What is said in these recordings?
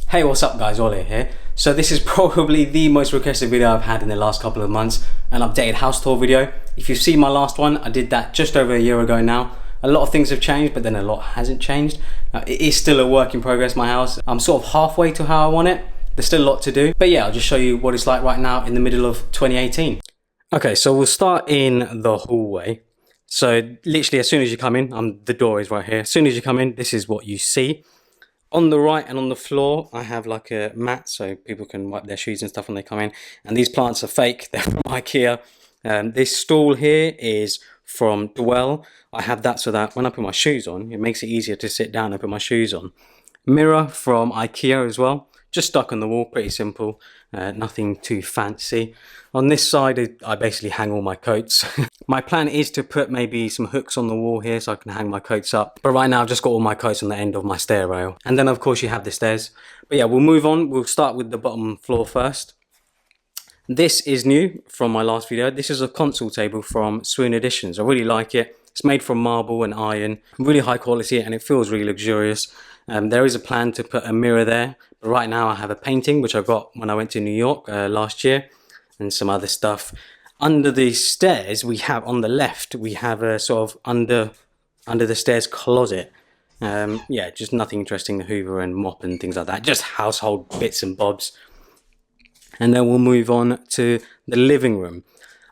Hey, what's up guys, Ollie here. So this is probably the most requested video I've had in the last couple of months, an updated house tour video. If you've seen my last one, I did that just over a year ago now. A lot of things have changed, but then a lot hasn't changed. It is still a work in progress, my house. I'm sort of halfway to how I want it. There's still a lot to do, but yeah, I'll just show you what it's like right now in the middle of 2018. Okay, so we'll start in the hallway. So literally as soon as you come in, the door is right here. As soon as you come in, this is what you see. On the right and on the floor, I have like a mat so people can wipe their shoes and stuff when they come in. And these plants are fake, they're from IKEA. This stool here is from Tcl. I have that so that when I put my shoes on, it makes it easier to sit down and put my shoes on. Mirror from IKEA as well, just stuck on the wall, pretty simple, nothing too fancy. On this side, I basically hang all my coats. My plan is to put maybe some hooks on the wall here so I can hang my coats up. But right now I've just got all my coats on the end of my stair rail. And then of course you have the stairs. But yeah, we'll move on. We'll start with the bottom floor first. This is new from my last video. This is a console table from SwoonEditions. I really like it. It's made from marble and iron, really high quality, and it feels really luxurious. There is a plan to put a mirror there, but right now I have a painting which I got when I went to New York last year, and some other stuff. Under the stairs, we have on the left, we have a sort of under the stairs closet. Yeah, just nothing interesting, the Hoover and mop and things like that, just household bits and bobs. And then we'll move on to the living room.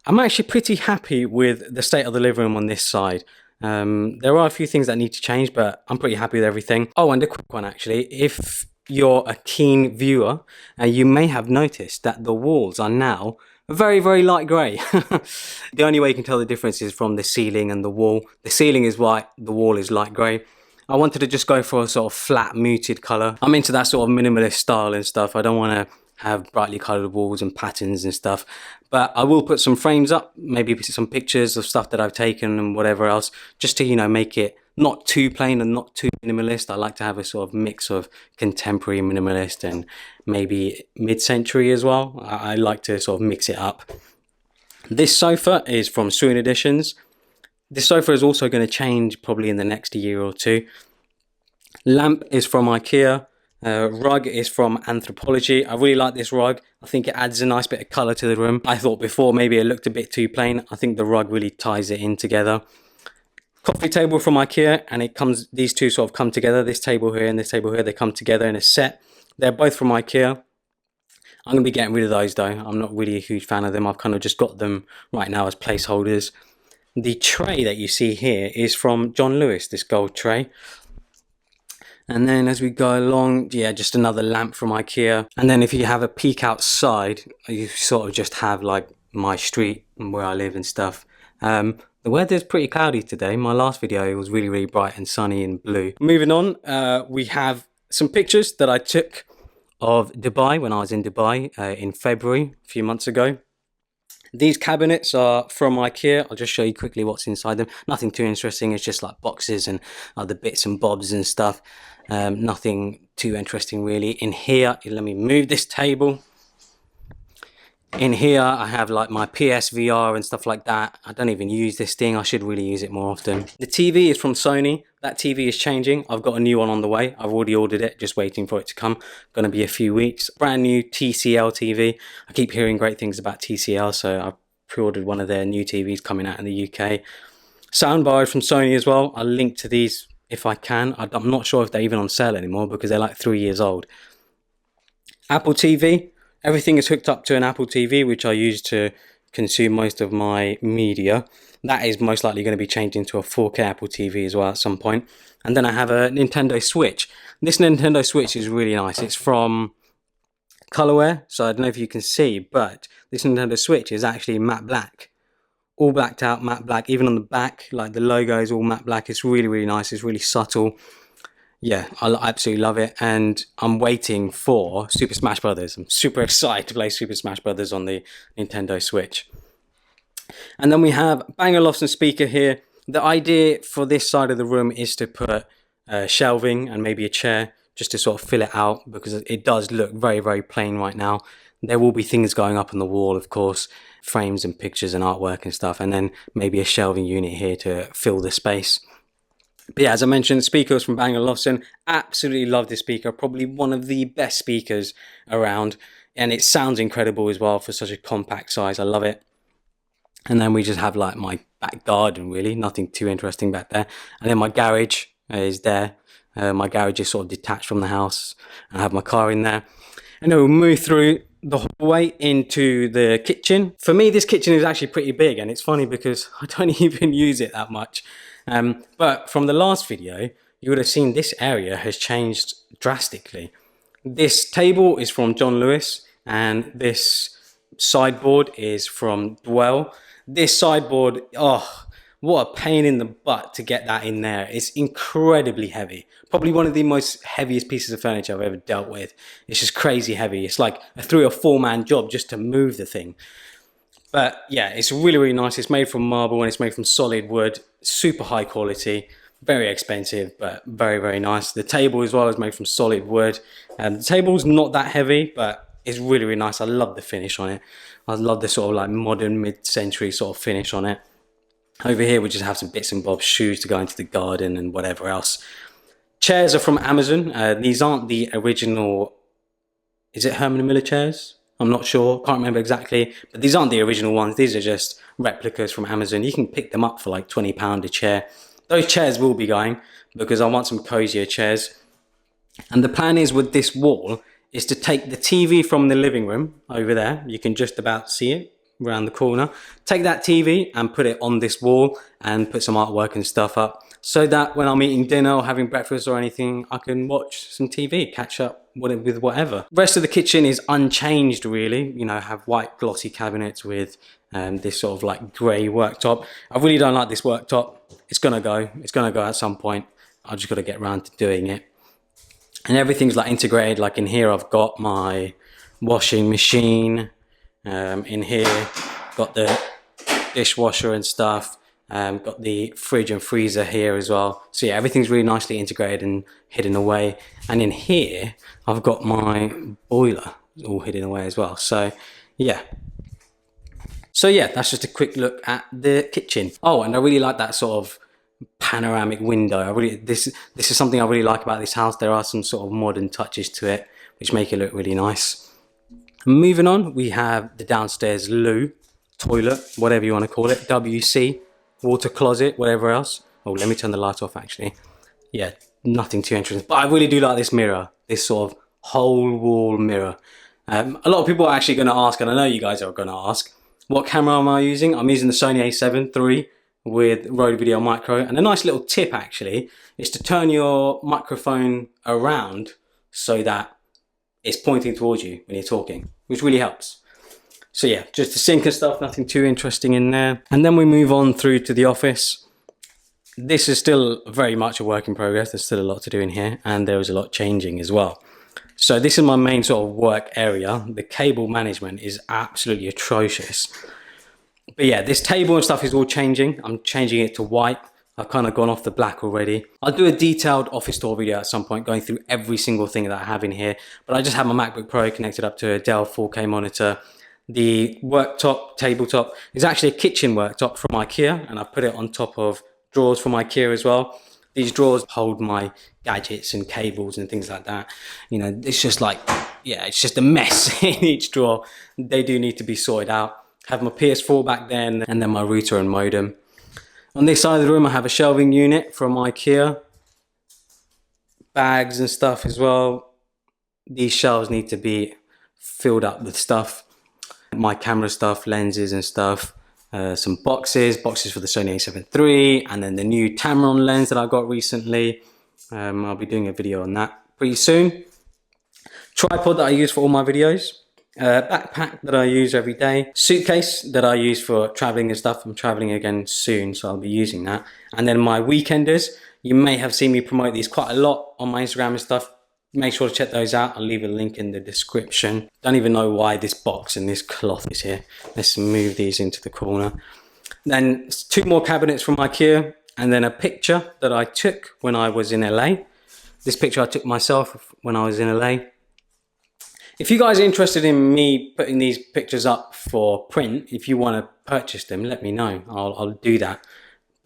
I'm actually pretty happy with the state of the living room on this side. There are a few things that need to change, but I'm pretty happy with everything. Oh, and a quick one actually, if you're a keen viewer, you may have noticed that the walls are now very, very light grey. The only way you can tell the difference is from the ceiling and the wall. The ceiling is white, the wall is light grey. I wanted to just go for a sort of flat, muted colour. I'm into that sort of minimalist style and stuff. I don't want to have brightly coloured walls and patterns and stuff. But I will put some frames up, maybe some pictures of stuff that I've taken and whatever else, just to, you know, make it not too plain and not too minimalist. I like to have a sort of mix of contemporary minimalist and maybe mid-century as well. I like to sort of mix it up. This sofa is from SwoonEditions. This sofa is also going to change probably in the next year or two. Lamp is from IKEA. Rug is from Anthropology. I really like this rug. I think it adds a nice bit of colour to the room. I thought before maybe it looked a bit too plain. I think the rug really ties it in together. Coffee table from IKEA, and it comes, these two sort of come together. This table here and this table here, they come together in a set. They're both from IKEA. I'm going to be getting rid of those though. I'm not really a huge fan of them. I've kind of just got them right now as placeholders. The tray that you see here is from John Lewis, this gold tray. And then as we go along, yeah, just another lamp from IKEA. And then if you have a peek outside, you sort of just have like my street and where I live and stuff. The weather's pretty cloudy today. My last video was really, really bright and sunny and blue. Moving on, we have some pictures that I took of Dubai when I was in Dubai in February, a few months ago. These cabinets are from IKEA. I'll just show you quickly what's inside them. Nothing too interesting. It's just like boxes and other bits and bobs and stuff. Nothing too interesting really. In here, let me move this table. In here, I have like my PSVR and stuff like that. I don't even use this thing. I should really use it more often. The TV is from Sony. That TV is changing. I've got a new one on the way. I've already ordered it, just waiting for it to come. Going to be a few weeks. Brand new Tcl TV. I keep hearing great things about Tcl, so I've pre-ordered one of their new TVs coming out in the UK. Soundbar from Sony as well. I'll link to these if I can. I'm not sure if they're even on sale anymore because they're like 3 years old. Apple TV. Everything is hooked up to an Apple TV, which I use to consume most of my media. That is most likely going to be changed into a 4K Apple TV as well at some point. And then I have a Nintendo Switch. This Nintendo Switch is really nice. It's from Colorware, so I don't know if you can see, but this Nintendo Switch is actually matte black. All blacked out, matte black. Even on the back, like the logo is all matte black. It's really, really nice. It's really subtle. Yeah, I absolutely love it, and I'm waiting for Super Smash Brothers. I'm super excited to play Super Smash Brothers on the Nintendo Switch. And then we have Bang & Olufsen speaker here. The idea for this side of the room is to put shelving and maybe a chair just to sort of fill it out, because it does look very, very plain right now. There will be things going up on the wall, of course, frames and pictures and artwork and stuff, and then maybe a shelving unit here to fill the space. But yeah, as I mentioned, speakers from Bang & Olufsen. Absolutely love this speaker. Probably one of the best speakers around. And it sounds incredible as well for such a compact size. I love it. And then we just have like my back garden, really. Nothing too interesting back there. And then my garage is there. My garage is sort of detached from the house. I have my car in there. And then we'll move through the hallway into the kitchen. For me, this kitchen is actually pretty big, and it's funny because I don't even use it that much. But from the last video, you would have seen this area has changed drastically. This table is from John Lewis, and this sideboard is from Dwell. This sideboard, oh, what a pain in the butt to get that in there. It's incredibly heavy. Probably one of the most heaviest pieces of furniture I've ever dealt with. It's just crazy heavy. It's like a 3 or 4 man job just to move the thing. But yeah, it's really, really nice. It's made from marble and it's made from solid wood. Super high quality. Very expensive, but very, very nice. The table as well is made from solid wood. The table's not that heavy, but it's really, really nice. I love the finish on it. I love the sort of like modern mid-century sort of finish on it. Over here we just have some bits and bobs, shoes to go into the garden and whatever else. Chairs are from Amazon. These aren't the original, is it Herman Miller chairs? I'm not sure, can't remember exactly, but these aren't the original ones. These are just replicas from Amazon. You can pick them up for like £20 a chair. Those chairs will be going because I want some cozier chairs. And the plan is with this wall is to take the TV from the living room over there. You can just about see it around the corner. Take that TV and put it on this wall and put some artwork and stuff up so that when I'm eating dinner or having breakfast or anything, I can watch some TV, catch up with whatever. The rest of the kitchen is unchanged really. You know, have white glossy cabinets with this sort of like grey worktop. I really don't like this worktop. It's gonna go at some point. I just gotta get around to doing it. And everything's like integrated. Like in here I've got my washing machine. In here got the dishwasher and stuff. Got the fridge and freezer here as well. So yeah, everything's really nicely integrated and hidden away. And in here I've got my boiler all hidden away as well. So yeah, that's just a quick look at the kitchen. Oh, and I really like that sort of panoramic window. This is something I really like about this house. There are some sort of modern touches to it which make it look really nice. Moving on, we have the downstairs loo, toilet, whatever you want to call it, WC, water closet, whatever else. Oh, let me turn the light off actually. Yeah, nothing too interesting. But I really do like this mirror, this sort of whole wall mirror. A lot of people are actually going to ask, and I know you guys are going to ask, what camera am I using? I'm using the Sony a7 III with Rode Video Micro. And a nice little tip actually is to turn your microphone around so that it's pointing towards you when you're talking, which really helps. So yeah, just the sink and stuff, nothing too interesting in there. And then we move on through to the office. This is still very much a work in progress. There's still a lot to do in here, and there is a lot changing as well. So this is my main sort of work area. The cable management is absolutely atrocious. But yeah, this table and stuff is all changing. I'm changing it to white. I've kind of gone off the black already. I'll do a detailed office tour video at some point going through every single thing that I have in here. But I just have my MacBook Pro connected up to a Dell 4K monitor. The worktop, tabletop, is actually a kitchen worktop from IKEA, and I put it on top of drawers from IKEA as well. These drawers hold my gadgets and cables and things like that. You know, it's just like, yeah, it's just a mess in each drawer. They do need to be sorted out. Have my PS4 back then, and then my router and modem. On this side of the room, I have a shelving unit from IKEA. Bags and stuff as well. These shelves need to be filled up with stuff. My camera stuff, lenses and stuff. Some boxes for the Sony a7 III, and then the new Tamron lens that I got recently. I'll be doing a video on that pretty soon. Tripod that I use for all my videos. Backpack that I use every day. Suitcase that I use for traveling and stuff. I'm traveling again soon, so I'll be using that. And then my weekenders. You may have seen me promote these quite a lot on my Instagram and stuff. Make sure to check those out. I'll leave a link in the description. Don't even know why this box and this cloth is here. Let's move these into the corner. Then 2 more cabinets from IKEA, and then a picture that I took when I was in LA. This picture I took myself when I was in LA. If you guys are interested in me putting these pictures up for print, if you want to purchase them, let me know. I'll do that.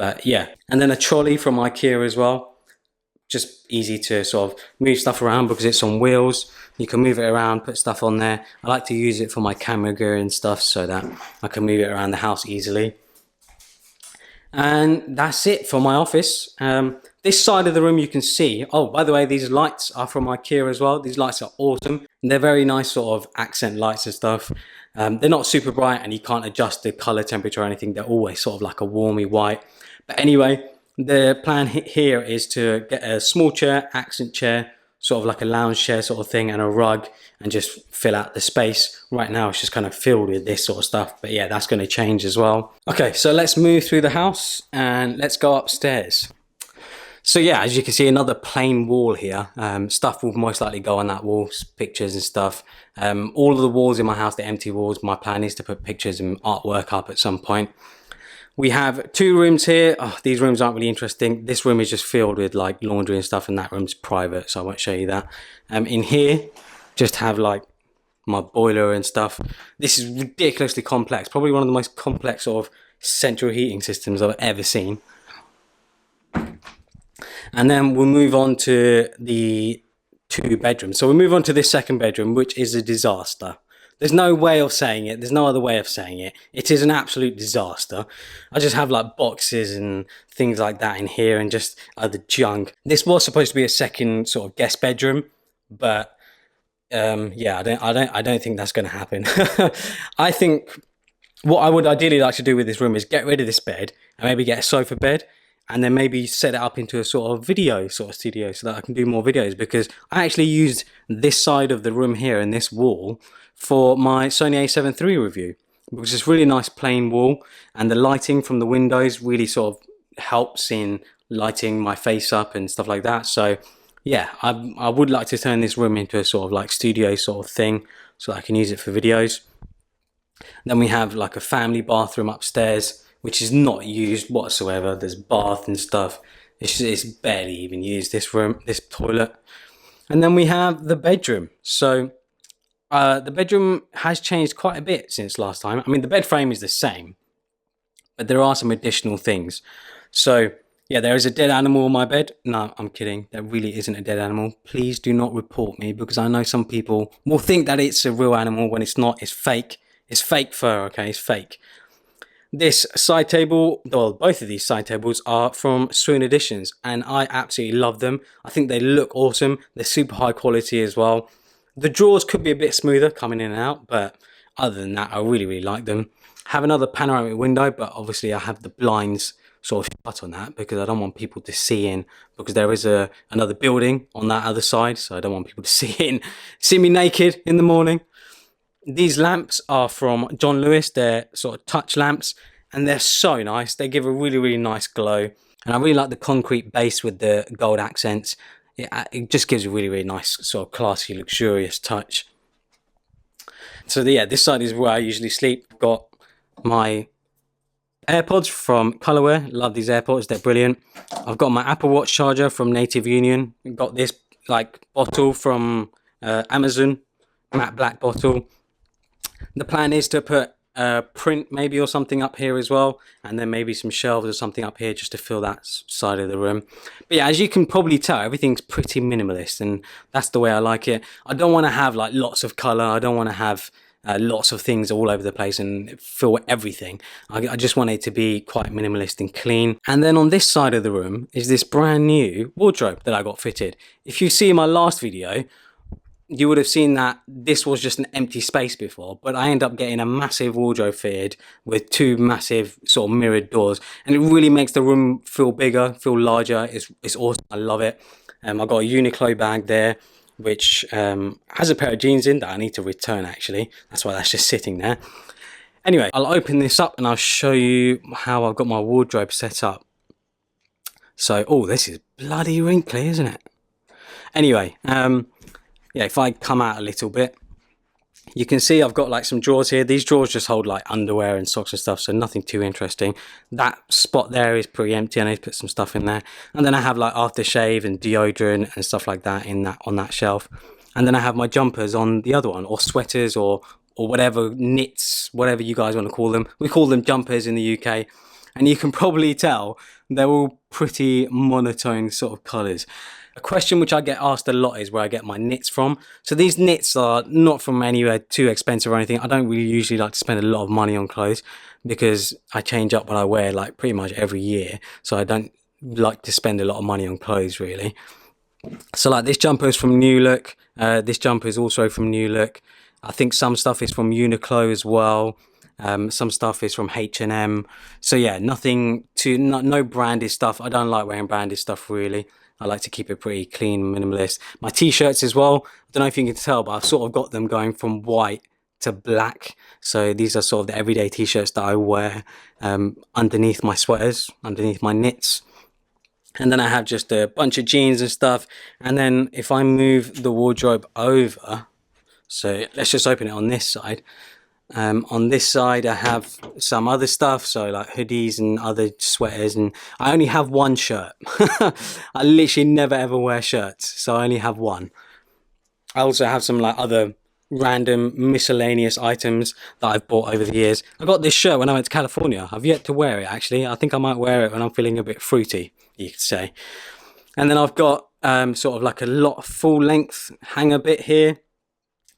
But yeah, and then a trolley from IKEA as well. Just easy to sort of move stuff around because it's on wheels. You can move it around, put stuff on there. I like to use it for my camera gear and stuff so that I can move it around the house easily. And that's it for my office. This side of the room you can see, oh, by the way, these lights are from IKEA as well. These lights are awesome. They're very nice sort of accent lights and stuff. They're not super bright and you can't adjust the color temperature or anything. They're always sort of like a warmy white. But anyway, the plan here is to get a small chair, accent chair, sort of like a lounge chair sort of thing, and a rug, and just fill out the space. Right now it's just kind of filled with this sort of stuff, but yeah, that's going to change as well. Okay, so let's move through the house and let's go upstairs. So yeah, as you can see, another plain wall here. Stuff will most likely go on that wall, pictures and stuff. All of the walls in my house, the empty walls, my plan is to put pictures and artwork up at some point. We have two rooms here. Oh, these rooms aren't really interesting. This room is just filled with like laundry and stuff, and that room's private, so I won't show you that. In here, just have like my boiler and stuff. This is ridiculously complex. Probably one of the most complex sort of central heating systems I've ever seen. And then we'll move on to the two bedrooms. So we'll move on to this second bedroom, which is a disaster. There's no way of saying it. There's no other way of saying it. It is an absolute disaster. I just have like boxes and things like that in here and just other junk. This was supposed to be a second sort of guest bedroom, but yeah, I don't think that's going to happen. I think what I would ideally like to do with this room is get rid of this bed and maybe get a sofa bed, and then maybe set it up into a sort of video sort of studio so that I can do more videos, because I actually used this side of the room here and this wall for my Sony a7 III review, because it's really nice plain wall, and the lighting from the windows really sort of helps in lighting my face up and stuff like that. So yeah, I would like to turn this room into a sort of like studio sort of thing so I can use it for videos. Then we have like a family bathroom upstairs, which is not used whatsoever. There's bath and stuff. It's barely even used, this room, this toilet. And then we have the bedroom. So the bedroom has changed quite a bit since last time. I mean, the bed frame is the same, but there are some additional things. So yeah, there is a dead animal on my bed. No, I'm kidding. There really isn't a dead animal. Please do not report me, because I know some people will think that it's a real animal when it's not. It's fake. It's fake fur, okay? It's fake. This side table, well, both of these side tables are from SwoonEditions, and I absolutely love them. I think they look awesome. They're super high quality as well. The drawers could be a bit smoother coming in and out, but other than that, I really, really like them. Have another panoramic window, but obviously I have the blinds sort of shut on that because I don't want people to see in, because there is another building on that other side, so I don't want people to see me naked in the morning. These lamps are from John Lewis. They're sort of touch lamps, and they're so nice. They give a really, really nice glow, and I really like the concrete base with the gold accents. It just gives a really, really nice sort of classy, luxurious touch. So yeah, this side is where I usually sleep. I've got my AirPods from Colorware. Love these AirPods, they're brilliant. I've got my Apple Watch charger from Native Union. I've got this like bottle from Amazon, matte black bottle. The plan is to put a print maybe or something up here as well, and then maybe some shelves or something up here just to fill that side of the room. But yeah, as you can probably tell, everything's pretty minimalist, and that's the way I like it. I don't want to have like lots of color. I don't want to have lots of things all over the place and fill everything. I just want it to be quite minimalist and clean. And then on this side of the room is this brand new wardrobe that I got fitted. If you see my last video, you would have seen that this was just an empty space before, but I ended up getting a massive wardrobe fitted with two massive sort of mirrored doors, and it really makes the room feel bigger, feel larger. It's awesome. I love it. I've got a Uniqlo bag there, which has a pair of jeans in that I need to return actually. That's why that's just sitting there. Anyway, I'll open this up and I'll show you how I've got my wardrobe set up. So, oh, this is bloody wrinkly, isn't it? Anyway, yeah, if I come out a little bit, you can see I've got like some drawers here. These drawers just hold like underwear and socks and stuff, so nothing too interesting. That spot there is pretty empty. I need to put some stuff in there. And then I have like aftershave and deodorant and stuff like that on that shelf. And then I have my jumpers on the other one, or sweaters, or whatever, knits, whatever you guys want to call them. We call them jumpers in the UK. and you can probably tell they're all pretty monotone sort of colours. A question which I get asked a lot is where I get my knits from. So these knits are not from anywhere too expensive or anything. I don't really usually like to spend a lot of money on clothes because I change up what I wear like pretty much every year. So I don't like to spend a lot of money on clothes really. So like this jumper is from New Look. This jumper is also from New Look. I think some stuff is from Uniqlo as well. Some stuff is from H&M. So yeah, no branded stuff. I don't like wearing branded stuff really. I like to keep it pretty clean, minimalist. My t-shirts as well. I don't know if you can tell, but I've sort of got them going from white to black. So these are sort of the everyday t-shirts that I wear underneath my sweaters, underneath my knits. And then I have just a bunch of jeans and stuff. And then if I move the wardrobe over, so let's just open it on this side. On this side I have some other stuff, so like hoodies and other sweaters, and I only have one shirt. I literally never ever wear shirts, so I only have one. I also have some like other random miscellaneous items that I've bought over the years. I got this shirt when I went to California. I've yet to wear it actually. I think I might wear it when I'm feeling a bit fruity, you could say. And then I've got sort of like a lot of full length hanger bit here,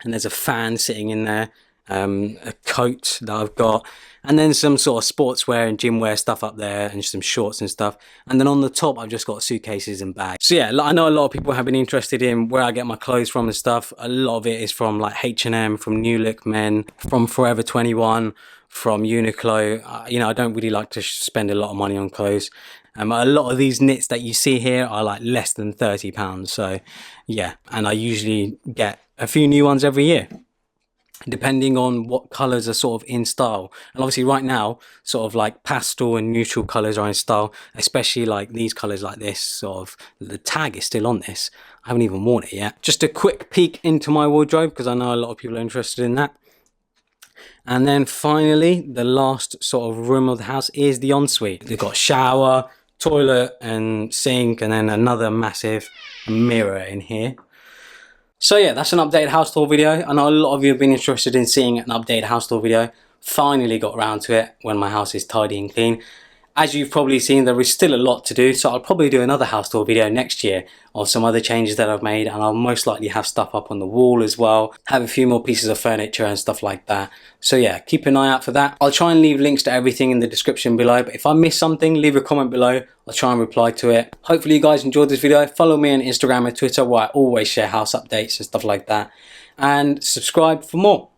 and there's a fan sitting in there. A coat that I've got, and then some sort of sportswear and gym wear stuff up there, and some shorts and stuff. And then on the top I've just got suitcases and bags. So yeah, I know a lot of people have been interested in where I get my clothes from and stuff. A lot of it is from like H&M, from New Look Men, from Forever 21, from Uniqlo. You know, I don't really like to spend a lot of money on clothes. A lot of these knits that you see here are like less than £30, so yeah, and I usually get a few new ones every year, depending on what colors are sort of in style. And obviously right now sort of like pastel and neutral colors are in style, especially like these colors like this. Sort of the tag is still on this. I haven't even worn it yet. Just a quick peek into my wardrobe because I know a lot of people are interested in that. And then finally the last sort of room of the house is the ensuite. They've got shower, toilet and sink, and then another massive mirror in here. So yeah, that's an updated house tour video. I know a lot of you have been interested in seeing an updated house tour video. Finally got around to it when my house is tidy and clean. As you've probably seen, there is still a lot to do, so I'll probably do another house tour video next year of some other changes that I've made, and I'll most likely have stuff up on the wall as well, have a few more pieces of furniture and stuff like that. So yeah, keep an eye out for that. I'll try and leave links to everything in the description below, but if I miss something, leave a comment below. I'll try and reply to it. Hopefully you guys enjoyed this video. Follow me on Instagram and Twitter where I always share house updates and stuff like that, and subscribe for more.